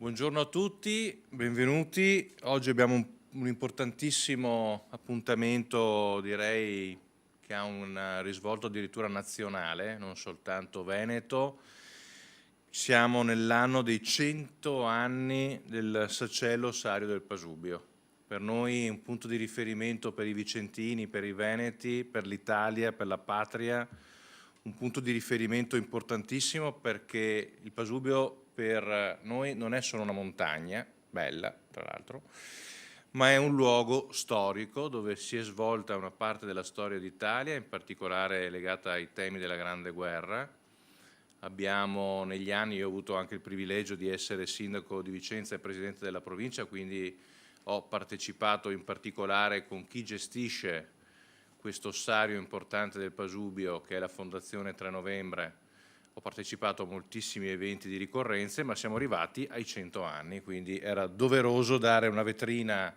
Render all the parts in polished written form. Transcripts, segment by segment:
Buongiorno a tutti, benvenuti. Oggi abbiamo un importantissimo appuntamento, direi che ha un risvolto addirittura nazionale, non soltanto veneto. Siamo nell'anno dei 100 anni del Sacello Ossario del Pasubio. Per noi un punto di riferimento per i vicentini, per i veneti, per l'Italia, per la patria, un punto di riferimento importantissimo perché il Pasubio per noi non è solo una montagna, bella tra l'altro, ma è un luogo storico dove si è svolta una parte della storia d'Italia, in particolare legata ai temi della Grande Guerra. Abbiamo negli anni, io ho avuto anche il privilegio di essere sindaco di Vicenza e presidente della provincia, quindi ho partecipato in particolare con chi gestisce questo ossario importante del Pasubio, che è la Fondazione 3 Novembre. Ho partecipato a moltissimi eventi di ricorrenze, ma siamo arrivati ai 100 anni, quindi era doveroso dare una vetrina,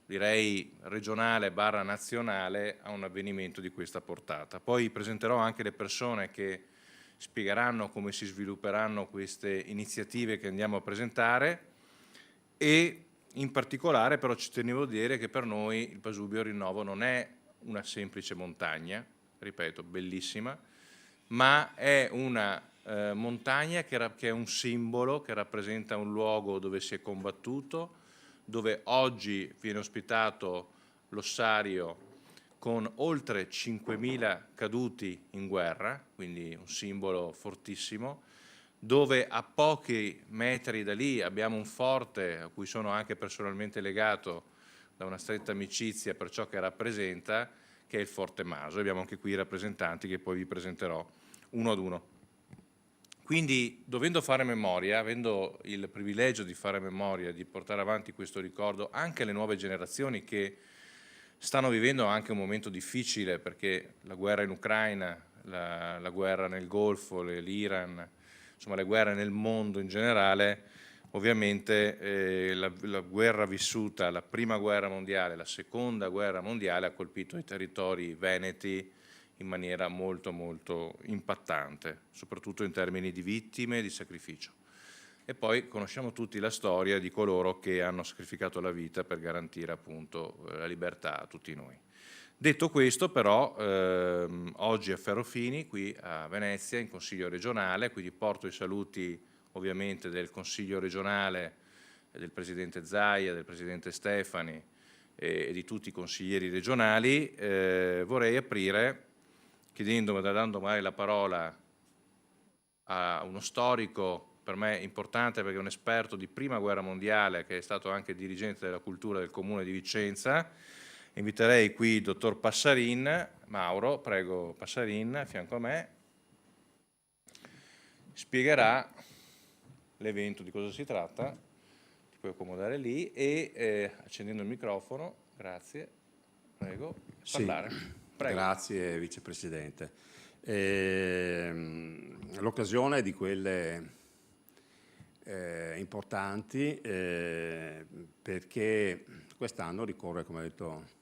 direi regionale barra nazionale, a un avvenimento di questa portata. Poi presenterò anche le persone che spiegheranno come si svilupperanno queste iniziative che andiamo a presentare e in particolare però ci tenevo a dire che per noi il Pasubio Rinnovo non è una semplice montagna, ripeto, bellissima, ma è una montagna che è un simbolo, che rappresenta un luogo dove si è combattuto, dove oggi viene ospitato l'ossario con oltre 5.000 caduti in guerra, quindi un simbolo fortissimo, dove a pochi metri da lì abbiamo un forte a cui sono anche personalmente legato da una stretta amicizia per ciò che rappresenta, che è il Forte Maso. Abbiamo anche qui i rappresentanti che poi vi presenterò uno ad uno. Quindi, dovendo fare memoria, avendo il privilegio di fare memoria, di portare avanti questo ricordo anche alle nuove generazioni che stanno vivendo anche un momento difficile perché la guerra in Ucraina, la guerra nel Golfo, l'Iran, insomma le guerre nel mondo in generale, ovviamente la guerra vissuta, la prima guerra mondiale, la seconda guerra mondiale ha colpito i territori veneti in maniera molto molto impattante, soprattutto in termini di vittime e di sacrificio. E poi conosciamo tutti la storia di coloro che hanno sacrificato la vita per garantire appunto la libertà a tutti noi. Detto questo però, oggi a Ferrofini, qui a Venezia, in Consiglio regionale, quindi porto i saluti ovviamente del Consiglio regionale, del Presidente Zaia, del Presidente Stefani e di tutti i consiglieri regionali, vorrei aprire dando magari la parola a uno storico per me importante perché è un esperto di prima guerra mondiale che è stato anche dirigente della cultura del comune di Vicenza. Inviterei qui il dottor Passarin, Mauro, prego Passarin, a fianco a me, spiegherà l'evento, di cosa si tratta, ti puoi accomodare lì e accendendo il microfono, grazie, prego, Sì, parlare. Prego. grazie Vicepresidente. L'occasione è di quelle importanti perché quest'anno ricorre, come ha detto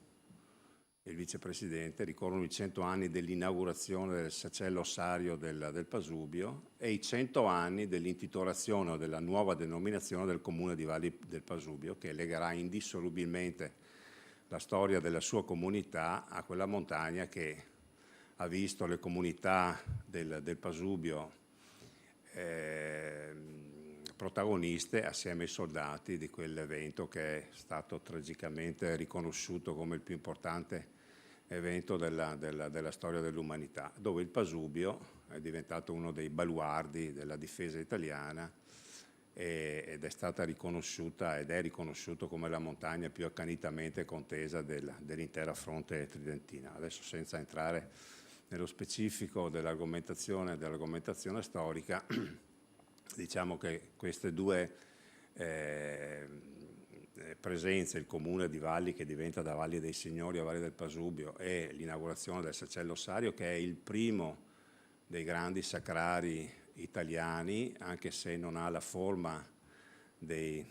il Vicepresidente, ricorrono i 100 anni dell'inaugurazione del Sacello Ossario del Pasubio e i 100 anni dell'intitolazione o della nuova denominazione del Comune di Valli del Pasubio, che legherà indissolubilmente la storia della sua comunità a quella montagna che ha visto le comunità del Pasubio protagoniste assieme ai soldati di quell'evento che è stato tragicamente riconosciuto come il più importante evento della storia dell'umanità, dove il Pasubio è diventato uno dei baluardi della difesa italiana ed è stata riconosciuta ed è riconosciuto come la montagna più accanitamente contesa dell'intera fronte tridentina. Adesso, senza entrare nello specifico dell'argomentazione storica, diciamo che queste due presenze, il comune di Valli che diventa da Valli dei Signori a Valli del Pasubio e l'inaugurazione del Sacello Ossario, che è il primo dei grandi sacrari italiani, anche se non ha la forma dei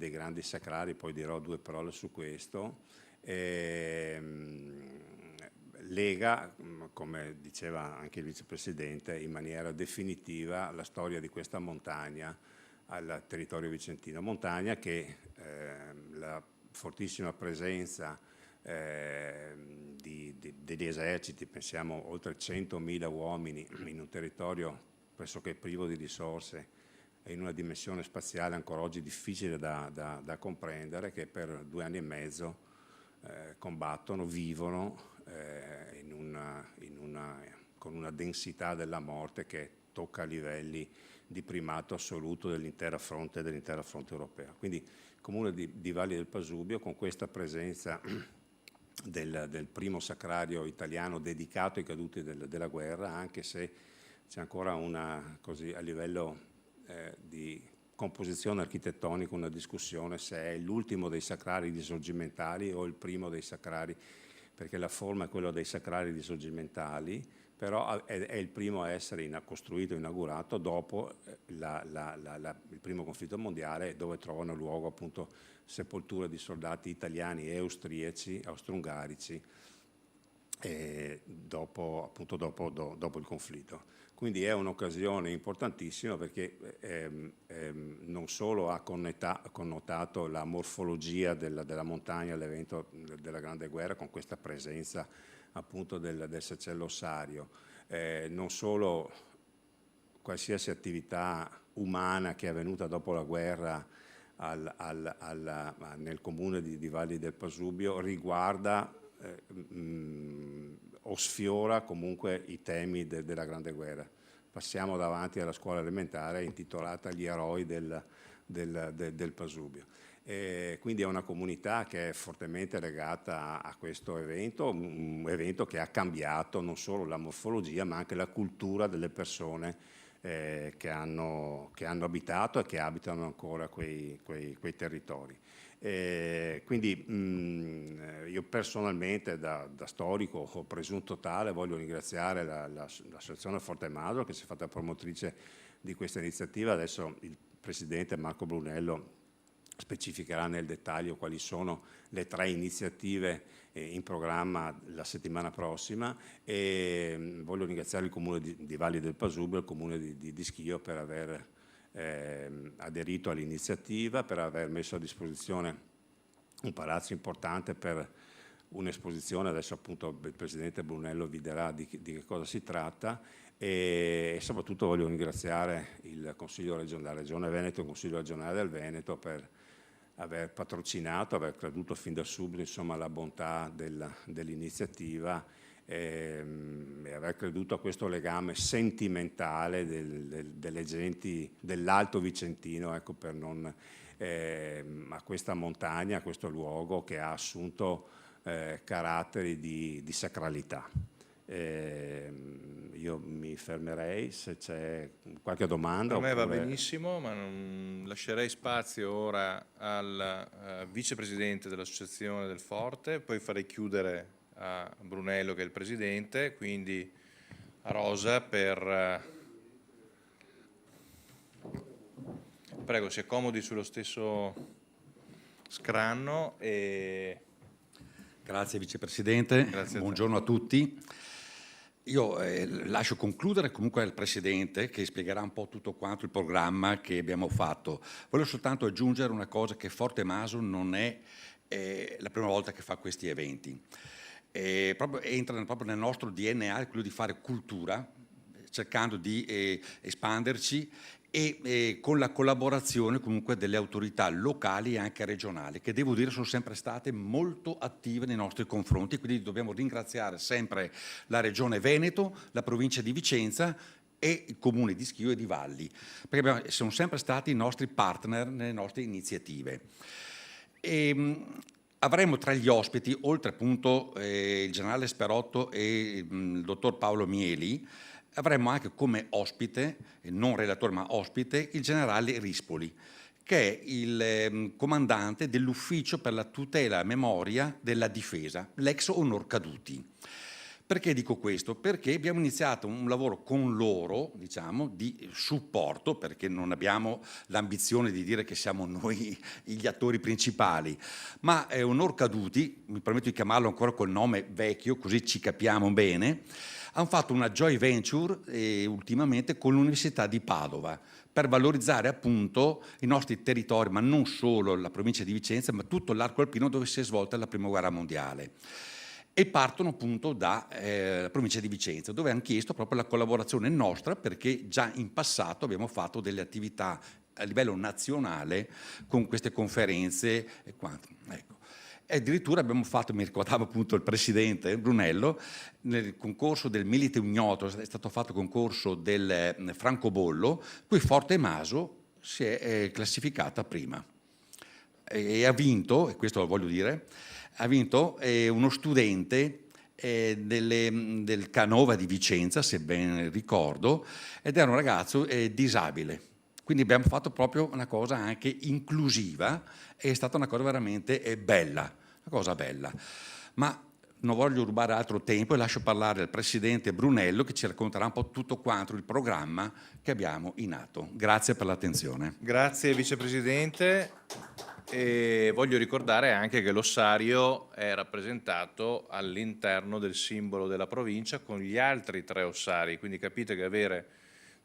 grandi sacrari, poi dirò due parole su questo, lega, come diceva anche il Vicepresidente, in maniera definitiva la storia di questa montagna al territorio vicentino. Montagna che la fortissima presenza degli eserciti, pensiamo oltre 100.000 uomini in un territorio pressoché privo di risorse e in una dimensione spaziale ancora oggi difficile da comprendere, che per 2 anni e mezzo combattono, vivono con una densità della morte che tocca livelli di primato assoluto dell'intera fronte europea. Quindi il comune di Valli del Pasubio, con questa presenza del primo sacrario italiano dedicato ai caduti della guerra, anche se c'è ancora così, a livello di composizione architettonica, una discussione se è l'ultimo dei sacrari risorgimentali o il primo dei sacrari, perché la forma è quella dei sacrari risorgimentali, però è il primo a essere costruito, inaugurato dopo il primo conflitto mondiale, dove trovano luogo appunto sepolture di soldati italiani e austriaci, austro-ungarici, dopo il conflitto. Quindi è un'occasione importantissima perché non solo ha connotato la morfologia della montagna, l'evento della Grande Guerra, con questa presenza appunto del sacello ossario, non solo qualsiasi attività umana che è avvenuta dopo la guerra nel comune di Valli del Pasubio riguarda o sfiora comunque i temi della Grande Guerra. Passiamo davanti alla scuola elementare intitolata Gli eroi del Pasubio. Quindi è una comunità che è fortemente legata a questo evento, un evento che ha cambiato non solo la morfologia ma anche la cultura delle persone che hanno abitato e che abitano ancora quei territori. Quindi io personalmente da storico o presunto tale voglio ringraziare l'associazione Forte Madro che si è fatta promotrice di questa iniziativa. Adesso il presidente Marco Brunello specificherà nel dettaglio quali sono le 3 iniziative in programma la settimana prossima, e voglio ringraziare il comune di Valli del Pasubio e il comune di Schio per aver aderito all'iniziativa, per aver messo a disposizione un palazzo importante per un'esposizione. Adesso appunto il presidente Brunello vi dirà di che cosa si tratta, e soprattutto voglio ringraziare il Consiglio regionale, la Regione Veneto e il Consiglio regionale del Veneto per aver patrocinato, aver creduto fin da subito insomma alla bontà dell'iniziativa e aver creduto a questo legame sentimentale delle genti dell'Alto Vicentino, ecco, per non a questa montagna, a questo luogo che ha assunto caratteri di sacralità. Io mi fermerei, se c'è qualche domanda. Per me va benissimo, ma lascerei spazio ora al vicepresidente dell'Associazione del Forte, poi farei chiudere a Brunello che è il presidente, quindi a Rosa per... Prego, si accomodi sullo stesso scranno. Grazie vicepresidente, Grazie buongiorno a tutti. Io lascio concludere comunque al Presidente che spiegherà un po' tutto quanto il programma che abbiamo fatto. Voglio soltanto aggiungere una cosa, che Forte Maso non è la prima volta che fa questi eventi. Entra proprio nel nostro DNA quello di fare cultura, cercando di espanderci e con la collaborazione comunque delle autorità locali e anche regionali, che devo dire sono sempre state molto attive nei nostri confronti, quindi dobbiamo ringraziare sempre la Regione Veneto, la provincia di Vicenza e il comune di Schio e di Valli, perché sono sempre stati i nostri partner nelle nostre iniziative. Avremo tra gli ospiti, oltre appunto il generale Sperotto e il dottor Paolo Mieli, avremo anche come ospite, non relatore ma ospite, il generale Rispoli, che è il comandante dell'ufficio per la tutela e memoria della difesa, l'ex Onor Caduti. Perché dico questo? Perché abbiamo iniziato un lavoro con loro, diciamo, di supporto, perché non abbiamo l'ambizione di dire che siamo noi gli attori principali, ma Onor Caduti, mi permetto di chiamarlo ancora col nome vecchio, così ci capiamo bene, hanno fatto una joint venture ultimamente con l'Università di Padova per valorizzare appunto i nostri territori, ma non solo la provincia di Vicenza, ma tutto l'arco alpino dove si è svolta la Prima Guerra Mondiale. E partono appunto da provincia di Vicenza, dove hanno chiesto proprio la collaborazione nostra, perché già in passato abbiamo fatto delle attività a livello nazionale con queste conferenze e quanto. Ecco. E addirittura abbiamo fatto, mi ricordava appunto il presidente Brunello, nel concorso del Milite Ignoto, è stato fatto il concorso del francobollo, cui Fortemaso si è classificata prima. E ha vinto, e questo lo voglio dire, ha vinto uno studente del Canova di Vicenza, se ben ricordo, ed era un ragazzo disabile. Quindi abbiamo fatto proprio una cosa anche inclusiva, e è stata una cosa veramente bella, una cosa bella. Ma non voglio rubare altro tempo e lascio parlare al presidente Brunello, che ci racconterà un po' tutto quanto il programma che abbiamo in atto. Grazie per l'attenzione. Grazie vicepresidente. E voglio ricordare anche che l'ossario è rappresentato all'interno del simbolo della provincia con gli altri 3 ossari, quindi capite che avere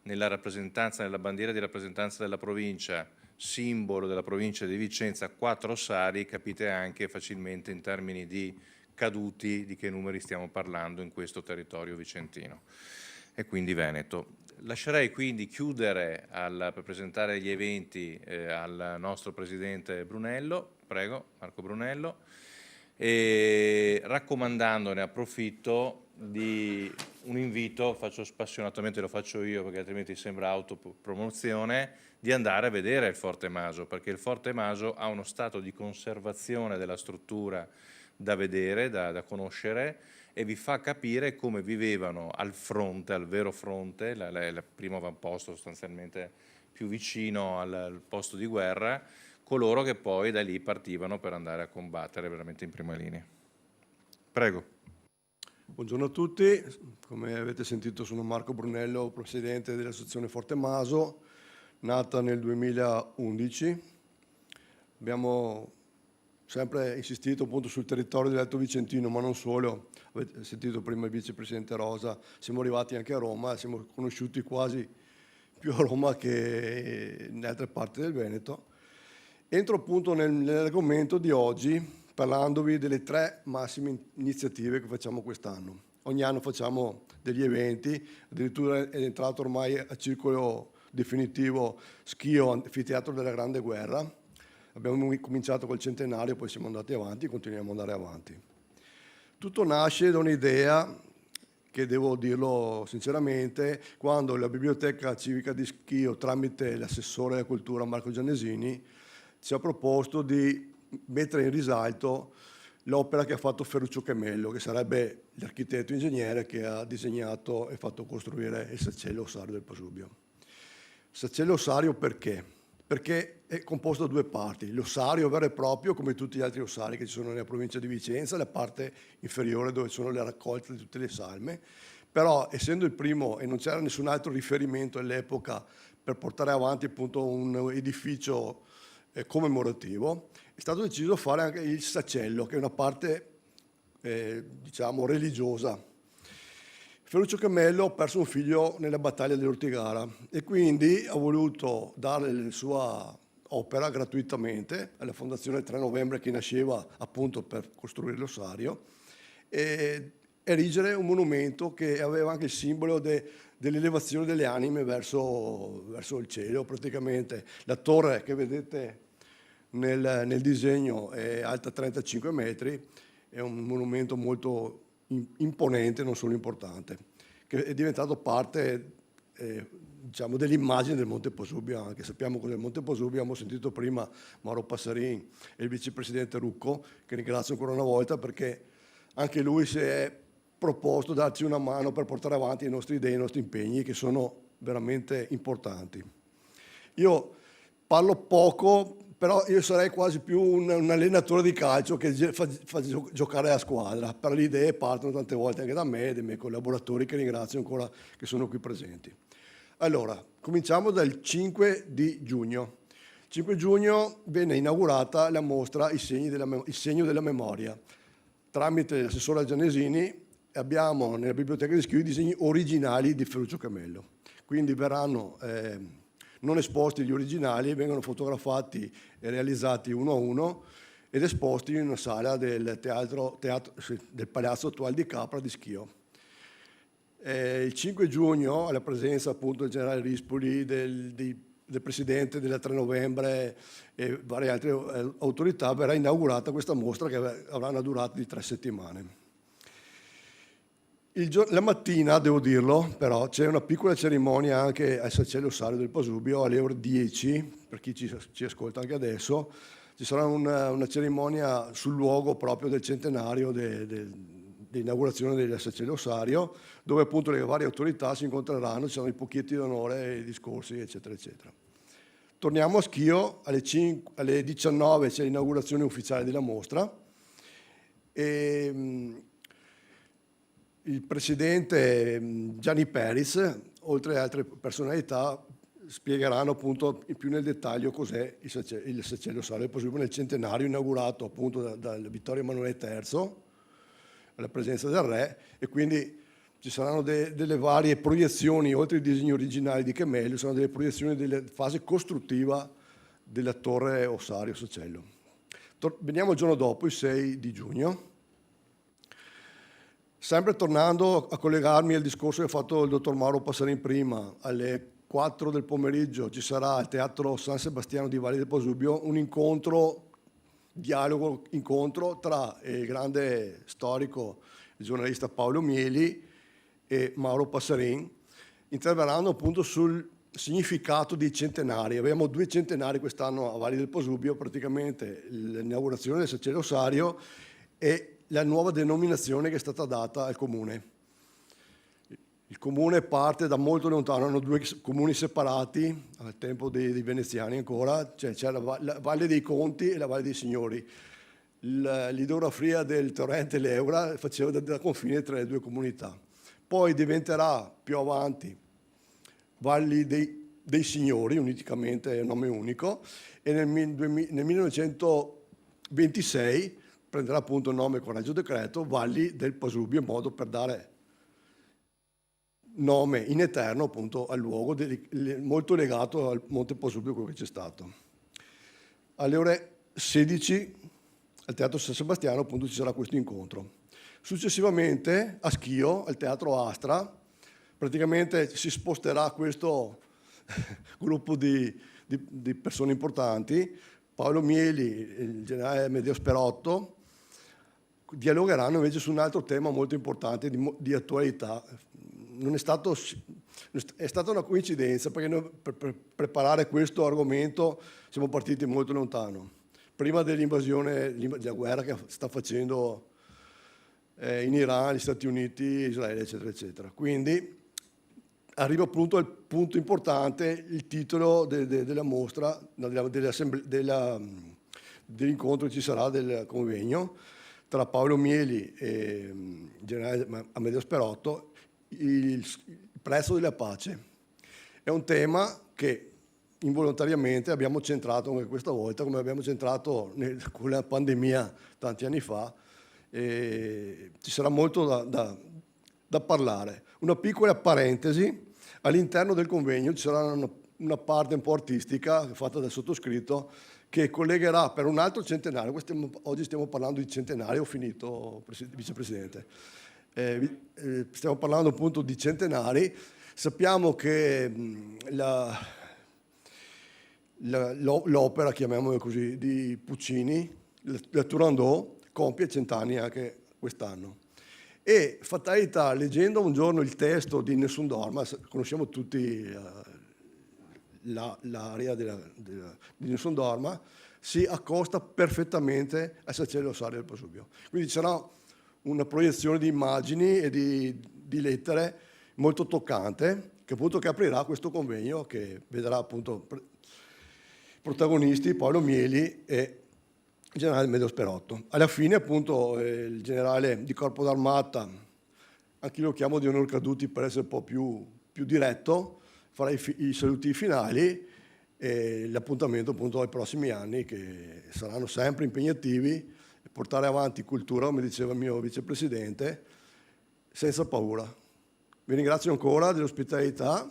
nella rappresentanza, nella bandiera di rappresentanza della provincia, simbolo della provincia di Vicenza, 4 ossari, capite anche facilmente in termini di caduti di che numeri stiamo parlando in questo territorio vicentino e quindi veneto. Lascerei quindi chiudere per presentare gli eventi al nostro presidente Brunello, prego Marco Brunello, e raccomandandone, approfitto di un invito, faccio spassionatamente, lo faccio io perché altrimenti sembra autopromozione, di andare a vedere il Forte Maso, perché il Forte Maso ha uno stato di conservazione della struttura da vedere, da conoscere, e vi fa capire come vivevano al fronte, al vero fronte, il primo avamposto sostanzialmente più vicino al posto di guerra, coloro che poi da lì partivano per andare a combattere veramente in prima linea. Prego. Buongiorno a tutti, come avete sentito sono Marco Brunello, presidente dell'associazione Forte Maso, nata nel 2011. Abbiamo sempre insistito appunto sul territorio dell'Alto Vicentino, ma non solo. Avete sentito prima il vicepresidente Rosa, siamo arrivati anche a Roma, siamo conosciuti quasi più a Roma che in altre parti del Veneto. Entro appunto nell'argomento di oggi parlandovi delle 3 massime iniziative che facciamo quest'anno. Ogni anno facciamo degli eventi, addirittura è entrato ormai a circolo definitivo Schio, Anfiteatro della Grande Guerra. Abbiamo cominciato col centenario, poi siamo andati avanti e continuiamo ad andare avanti. Tutto nasce da un'idea che, devo dirlo sinceramente, quando la Biblioteca Civica di Schio, tramite l'assessore alla cultura Marco Giannesini, ci ha proposto di mettere in risalto l'opera che ha fatto Ferruccio Chemello, che sarebbe l'architetto ingegnere che ha disegnato e fatto costruire il Saccello Ossario del Pasubio. Saccello Ossario perché? Perché è composto da 2 parti, l'ossario vero e proprio, come tutti gli altri ossari che ci sono nella provincia di Vicenza, la parte inferiore dove sono le raccolte di tutte le salme, però essendo il primo e non c'era nessun altro riferimento all'epoca per portare avanti appunto un edificio commemorativo, è stato deciso fare anche il Saccello, che è una parte diciamo religiosa. Ferruccio Chemello ha perso un figlio nella battaglia dell'Ortigara e quindi ha voluto dare la sua opera gratuitamente alla Fondazione 3 Novembre, che nasceva appunto per costruire l'ossario, e erigere un monumento che aveva anche il simbolo dell'elevazione delle anime verso il cielo. Praticamente la torre che vedete nel disegno è alta 35 metri, è un monumento molto imponente, non solo importante, che è diventato parte diciamo, dell'immagine del Monte Pasubio. Anche sappiamo cos'è il Monte Pasubio, abbiamo sentito prima Mauro Passarin e il vicepresidente Rucco, che ringrazio ancora una volta perché anche lui si è proposto darci una mano per portare avanti le nostre idee, i nostri impegni, che sono veramente importanti. Io parlo poco, però io sarei quasi più un allenatore di calcio che fa giocare a squadra, per le idee partono tante volte anche da me e dai miei collaboratori, che ringrazio ancora, che sono qui presenti. Allora, cominciamo dal 5 di giugno. Il 5 giugno venne inaugurata la mostra Il segno della memoria. Tramite l'assessore Giannesini nella biblioteca di Schio i disegni originali di Ferruccio Chemello. Quindi verranno non esposti gli originali, vengono fotografati e realizzati uno a uno ed esposti in una sala del del Palazzo Tual di Capra di Schio. Il 5 giugno, alla presenza appunto del generale Rispoli, del presidente della 3 novembre e varie altre autorità, verrà inaugurata questa mostra che avrà una durata di 3 settimane. La mattina, devo dirlo, però, c'è una piccola cerimonia anche al Sacello Ossario del Pasubio alle ore 10, per chi ci ascolta anche adesso. Ci sarà una cerimonia sul luogo proprio del centenario dell'inaugurazione del Sacello Ossario, dove appunto le varie autorità si incontreranno, ci saranno i pocchietti d'onore, i discorsi, eccetera, eccetera. Torniamo a Schio, alle 19 c'è l'inaugurazione ufficiale della mostra e il presidente Gianni Peris, oltre a altre personalità, spiegheranno appunto più nel dettaglio cos'è il Sacello Ossario del Pasubio nel centenario inaugurato appunto dal Vittorio Emanuele III, alla presenza del re, e quindi ci saranno delle varie proiezioni, oltre ai disegni originali di Chemelio, saranno delle proiezioni della fase costruttiva della torre Ossario Sacello. Veniamo il giorno dopo, il 6 di giugno. Sempre tornando a collegarmi al discorso che ha fatto il dottor Mauro Passarin prima, alle 4 del pomeriggio ci sarà al Teatro San Sebastiano di Valle del Pasubio un dialogo-incontro tra il grande storico, il giornalista Paolo Mieli e Mauro Passarin. Interverranno appunto sul significato dei centenari. Abbiamo 2 centenari quest'anno a Valle del Pasubio, praticamente l'inaugurazione del Sacello Ossario e la nuova denominazione che è stata data al comune. Il comune parte da molto lontano, erano 2 comuni separati al tempo dei veneziani ancora, cioè c'è la Valle dei Conti e la Valle dei Signori. L'idrografia del torrente Leura faceva da confine tra le 2 comunità. Poi diventerà più avanti Valli dei Signori, unicamente nome unico, e nel 1926 prenderà appunto il nome con raggio decreto Valli del Pasubio, in modo per dare nome in eterno appunto al luogo molto legato al Monte Pasubio, quello che c'è stato. Alle ore 16 al Teatro San Sebastiano appunto ci sarà questo incontro. Successivamente a Schio, al Teatro Astra, praticamente si sposterà questo gruppo di persone importanti. Paolo Mieli, il generale Amedeo Sperotto, dialogheranno invece su un altro tema molto importante di attualità. È stata una coincidenza, perché noi per preparare questo argomento siamo partiti molto lontano, prima dell'invasione, della guerra che sta facendo in Iran, gli Stati Uniti, Israele, eccetera, eccetera. Quindi arriva appunto al punto importante, il titolo della mostra, dell'incontro che ci sarà, del convegno tra Paolo Mieli e il generale Amedeo Sperotto, il prezzo della pace. È un tema che involontariamente abbiamo centrato anche questa volta, come abbiamo centrato con la pandemia tanti anni fa. Ci sarà molto da parlare. Una piccola parentesi: all'interno del convegno ci sarà una parte un po' artistica fatta dal sottoscritto, che collegherà per un altro centenario. Oggi stiamo parlando di centenario, ho finito, vicepresidente. Stiamo parlando appunto di centenari. Sappiamo che l'opera, chiamiamola così, di Puccini, la Turandot, compie 100 anni anche quest'anno. E fatalità, leggendo un giorno il testo di Nessun Dorma, conosciamo tutti l'aria di Nessun Dorma, si accosta perfettamente al Sacello Ossario del Pasubio. Quindi c'era una proiezione di immagini e di lettere molto toccante, che aprirà questo convegno, che vedrà appunto protagonisti Paolo Mieli e il generale Amedeo Sperotto. Alla fine appunto il generale di Corpo d'Armata, anche io lo chiamo di onor caduti per essere un po' più diretto, farà i saluti finali e l'appuntamento appunto ai prossimi anni, che saranno sempre impegnativi, portare avanti cultura, come diceva il mio vicepresidente, senza paura. Vi ringrazio ancora dell'ospitalità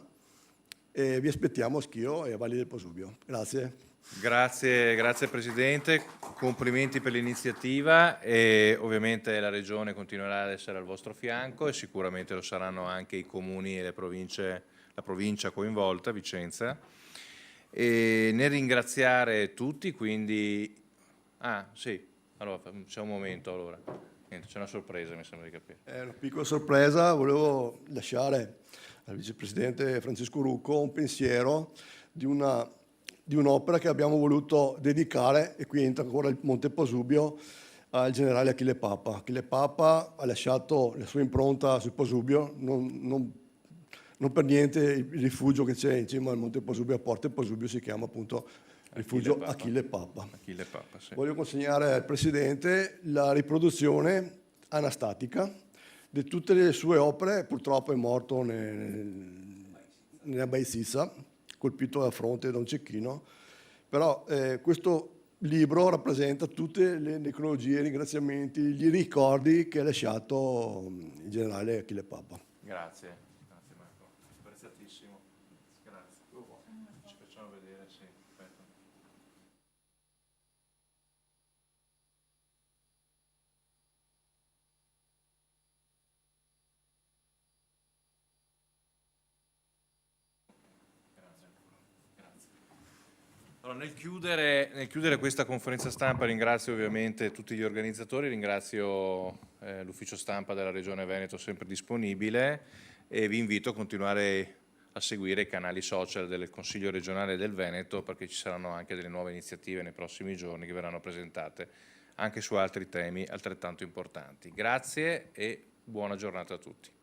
e vi aspettiamo a Schio e a Valli del Posubio. Grazie. Grazie Presidente, complimenti per l'iniziativa e ovviamente la Regione continuerà ad essere al vostro fianco e sicuramente lo saranno anche i comuni e le province, la provincia coinvolta, Vicenza. E nel ringraziare tutti, quindi... Ah, sì, allora c'è un momento allora. Niente, c'è una sorpresa, mi sembra di capire. È una piccola sorpresa, volevo lasciare al Vicepresidente Francesco Rucco un pensiero di un'opera che abbiamo voluto dedicare, e qui entra ancora il Monte Posubio, al generale Achille Papa. Achille Papa ha lasciato la sua impronta sul Posubio, non per niente il rifugio che c'è in cima al Monte Posubio, a Porte Posubio, si chiama appunto rifugio Achille Papa. Achille Papa, sì. Voglio consegnare al Presidente la riproduzione anastatica di tutte le sue opere. Purtroppo è morto nella Baisissa, colpito da fronte da un cecchino, però questo libro rappresenta tutte le necrologie, i ringraziamenti, i ricordi che ha lasciato il generale Achille Papa. Grazie Marco, apprezzatissimo. Grazie. Ci facciamo vedere, sì. Aspetta. Allora, nel chiudere questa conferenza stampa ringrazio ovviamente tutti gli organizzatori, ringrazio l'ufficio stampa della Regione Veneto sempre disponibile e vi invito a continuare a seguire i canali social del Consiglio regionale del Veneto perché ci saranno anche delle nuove iniziative nei prossimi giorni che verranno presentate anche su altri temi altrettanto importanti. Grazie e buona giornata a tutti.